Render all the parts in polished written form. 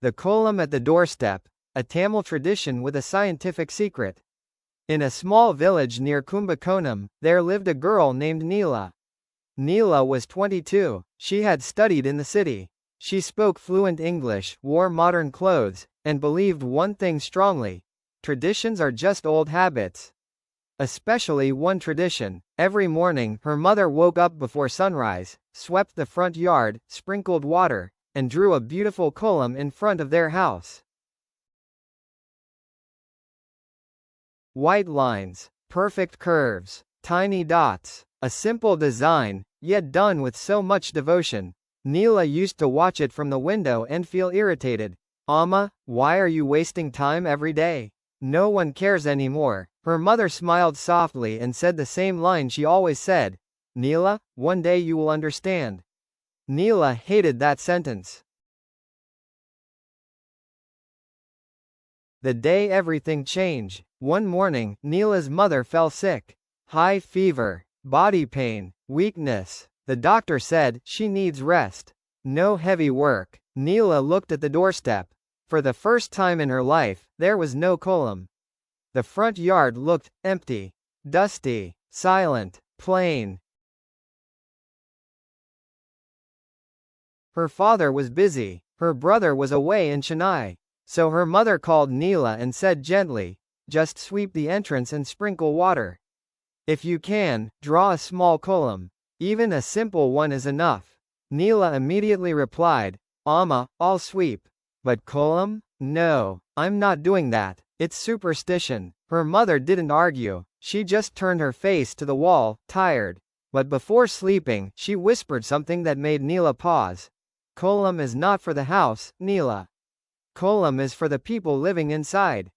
The Kolam at the Doorstep, a Tamil tradition with a scientific secret. In a small village near Kumbakonam, there lived a girl named Neela. Neela was 22. She had studied in the city. She spoke fluent English, wore modern clothes, and believed one thing strongly: traditions are just old habits. Especially one tradition. Every morning, her mother woke up before sunrise, swept the front yard, sprinkled water, and drew a beautiful kolam in front of their house. White lines, perfect curves, tiny dots, a simple design, yet done with so much devotion. Neela used to watch it from the window and feel irritated. "Amma, why are you wasting time every day? No one cares anymore." Her mother smiled softly and said the same line she always said: "Neela, one day you will understand." Neela hated that sentence. The day everything changed. One morning, Neela's mother fell sick. High fever, body pain, weakness. The doctor said she needs rest. No heavy work. Neela looked at the doorstep. For the first time in her life, there was no kolam. The front yard looked empty, dusty, silent, plain. Her father was busy. Her brother was away in Chennai. So her mother called Neela and said gently, "Just sweep the entrance and sprinkle water. If you can, draw a small kolam. Even a simple one is enough." Neela immediately replied, "Amma, I'll sweep. But kolam? No, I'm not doing that. It's superstition." Her mother didn't argue. She just turned her face to the wall, tired. But before sleeping, she whispered something that made Neela pause. "Kolam is not for the house, Neela. Kolam is for the people living inside."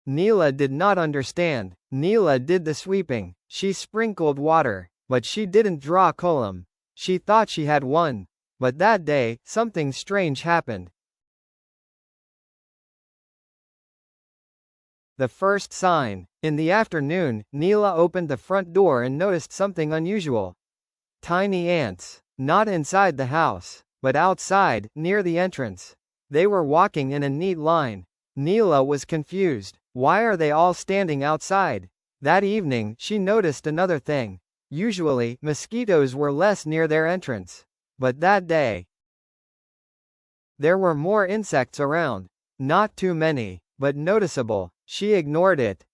Neela did not understand. Neela did the sweeping. She sprinkled water. But she didn't draw kolam. She thought she had one. But that day, something strange happened. The first sign. In the afternoon, Neela opened the front door and noticed something unusual. Tiny ants. Not inside the house, but outside, near the entrance. They were walking in a neat line. Neela was confused. Why are they all standing outside? That evening, she noticed another thing. Usually, mosquitoes were less near their entrance. But that day, there were more insects around. Not too many, but noticeable. She ignored it.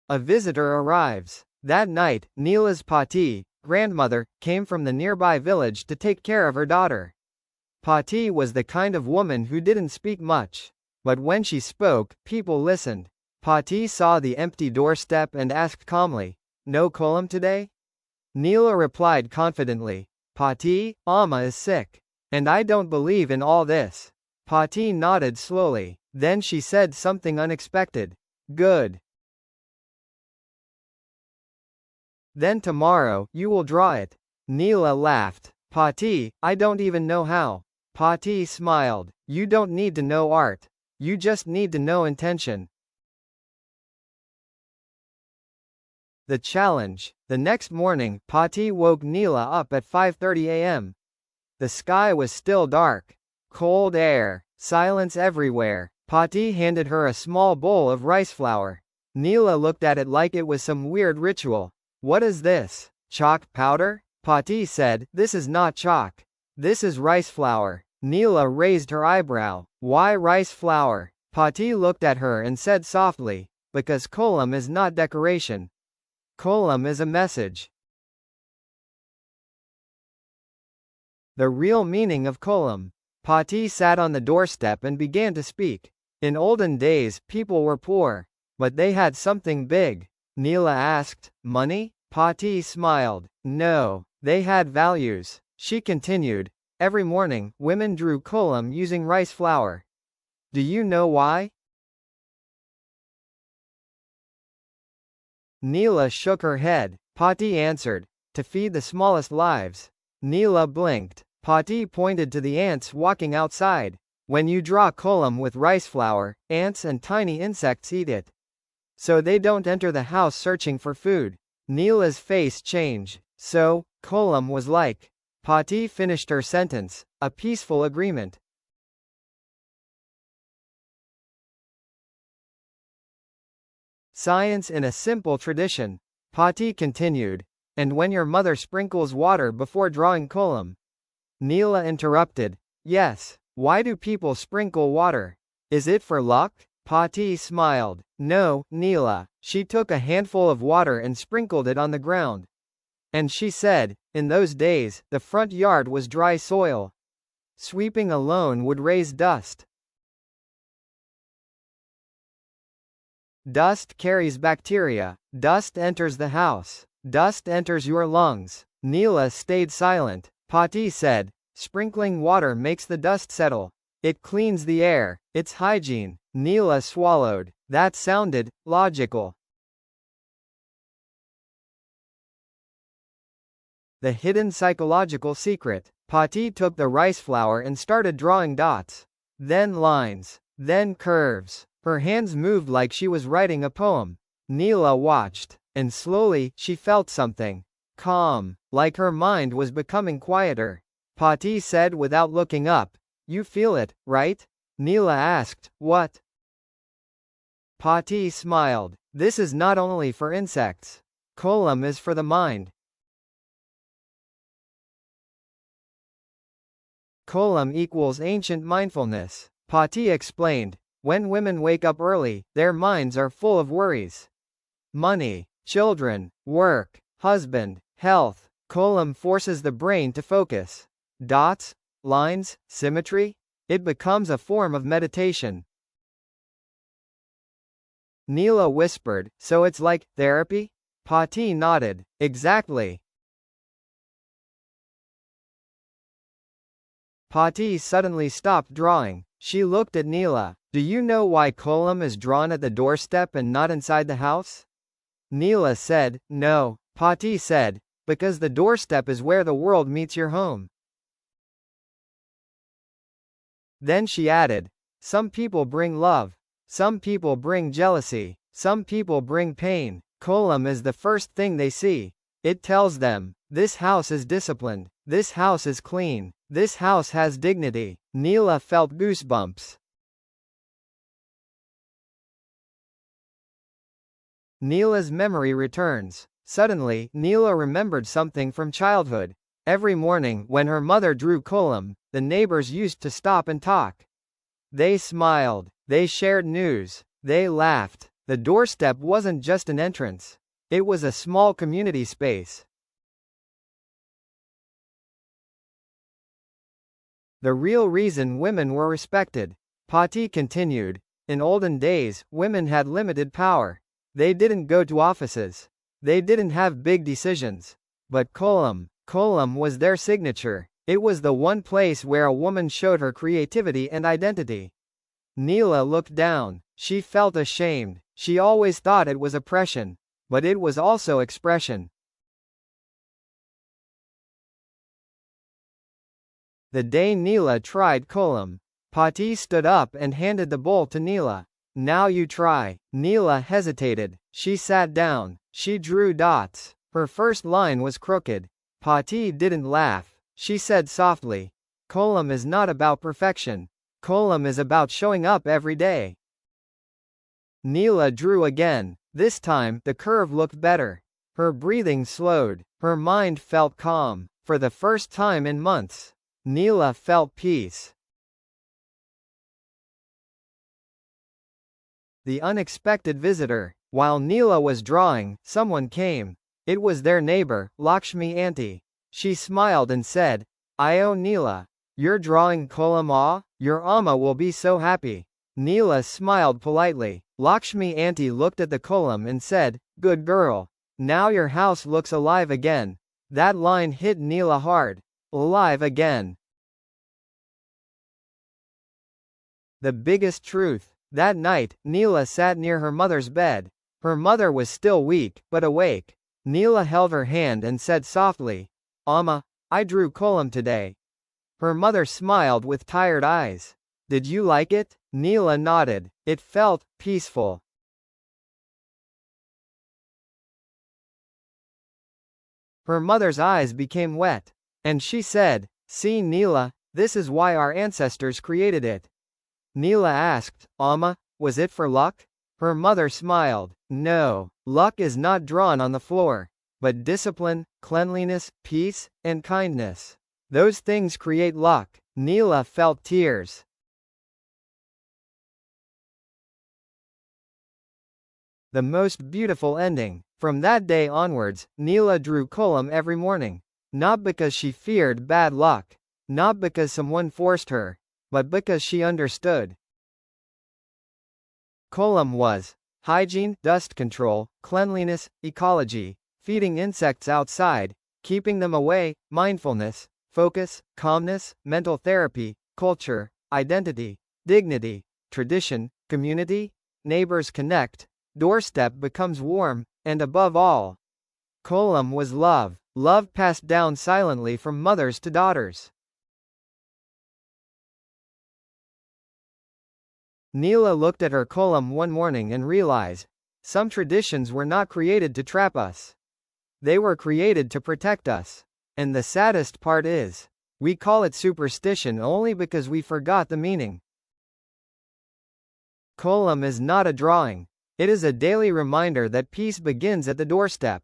A visitor arrives. That night, Neela's Pati, grandmother, came from the nearby village to take care of her daughter. Pati was the kind of woman who didn't speak much. But when she spoke, people listened. Pati saw the empty doorstep and asked calmly, "No kolam today?" Neela replied confidently, "Pati, Amma is sick. And I don't believe in all this." Pati nodded slowly. Then she said something unexpected. "Good. Then tomorrow, you will draw it." Neela laughed. "Pati, I don't even know how." Pati smiled. "You don't need to know art. You just need to know intention." The challenge. The next morning, Pati woke Neela up at 5:30 a.m. The sky was still dark. Cold air. Silence everywhere. Pati handed her a small bowl of rice flour. Neela looked at it like it was some weird ritual. "What is this? Chalk powder?" Pati said, "This is not chalk. This is rice flour." Neela raised her eyebrow. "Why rice flour?" Pati looked at her and said softly, "Because kolam is not decoration. Kolam is a message." The real meaning of kolam. Pati sat on the doorstep and began to speak. In olden days, people were poor. But they had something big. Neela asked, "Money?" Pati smiled. "No. They had values." She continued, "Every morning, women drew kolam using rice flour. Do you know why?" Neela shook her head. Pati answered, "To feed the smallest lives." Neela blinked. Pati pointed to the ants walking outside. "When you draw kolam with rice flour, ants and tiny insects eat it. So they don't enter the house searching for food." Neela's face changed. "So, Kolam was like. Pati finished her sentence. A peaceful agreement. Science in a simple tradition. Pati continued. And when your mother sprinkles water before drawing kolam. Neela interrupted. Yes. Why do people sprinkle water? Is it for luck? Pati smiled. No, Neela. She took a handful of water and sprinkled it on the ground. And she said, in those days, the front yard was dry soil. Sweeping alone would raise dust. Dust carries bacteria. Dust enters the house. Dust enters your lungs. Neela stayed silent. Pati said, sprinkling water makes the dust settle. It cleans the air. It's hygiene. Neela swallowed. That sounded logical. The hidden psychological secret. Pati took the rice flour and started drawing dots. Then lines. Then curves. Her hands moved like she was writing a poem. Neela watched. And slowly, she felt something. Calm. Like her mind was becoming quieter. Pati said without looking up. You feel it, right? Neela asked, what? Pati smiled. This is not only for insects. Kolam is for the mind. Kolam equals ancient mindfulness. Pati explained. When women wake up early, their minds are full of worries. Money, children, work, husband, health. Kolam forces the brain to focus. Dots, lines, symmetry. It becomes a form of meditation. Neela whispered, so it's like therapy? Pati nodded. Exactly. Pati suddenly stopped drawing. She looked at Neela. Do you know why kolam is drawn at the doorstep and not inside the house? Neela said, no. Pati said, because the doorstep is where the world meets your home. Then she added, some people bring love. Some people bring jealousy. Some people bring pain. Kolam is the first thing they see. It tells them, this house is disciplined. This house is clean. This house has dignity. Neela felt goosebumps. Neela's memory returns. Suddenly, Neela remembered something from childhood. Every morning, when her mother drew kolam, the neighbors used to stop and talk. They smiled. They shared news. They laughed. The doorstep wasn't just an entrance. It was a small community space. The real reason women were respected. Pati continued. In olden days, women had limited power. They didn't go to offices. They didn't have big decisions. But kolam was their signature. It was the one place where a woman showed her creativity and identity. Neela looked down. She felt ashamed. She always thought it was oppression. But it was also expression. The day Neela tried kolam, Pati stood up and handed the bowl to Neela. Now you try. Neela hesitated. She sat down. She drew dots. Her first line was crooked. Pati didn't laugh. She said softly, kolam is not about perfection. Kolam is about showing up every day. Neela drew again. This time, the curve looked better. Her breathing slowed. Her mind felt calm. For the first time in months, Neela felt peace. The unexpected visitor. While Neela was drawing, someone came. It was their neighbor, Lakshmi Auntie. She smiled and said, "Io Neela. You're drawing kolam ah? Your Amma will be so happy." Neela smiled politely. Lakshmi Auntie looked at the kolam and said, "Good girl. Now your house looks alive again." That line hit Neela hard. Alive again. The biggest truth. That night, Neela sat near her mother's bed. Her mother was still weak, but awake. Neela held her hand and said softly, "Amma, I drew kolam today." Her mother smiled with tired eyes. "Did you like it?" Neela nodded. It felt peaceful. Her mother's eyes became wet. And she said, "See, Neela, this is why our ancestors created it." Neela asked, "Amma, was it for luck?" Her mother smiled. "No, luck is not drawn on the floor. But discipline, cleanliness, peace, and kindness. Those things create luck." Neela felt tears. The most beautiful ending. From that day onwards, Neela drew Kolam every morning. Not because she feared bad luck. Not because someone forced her. But because she understood. Kolam was hygiene, dust control, cleanliness, ecology, feeding insects outside, keeping them away, mindfulness, focus, calmness, mental therapy, culture, identity, dignity, tradition, community, neighbors connect, doorstep becomes warm, and above all, Kolam was love, love passed down silently from mothers to daughters. Neela looked at her Kolam one morning and realized, some traditions were not created to trap us. They were created to protect us. And the saddest part is, we call it superstition only because we forgot the meaning. Kolam is not a drawing. It is a daily reminder that peace begins at the doorstep.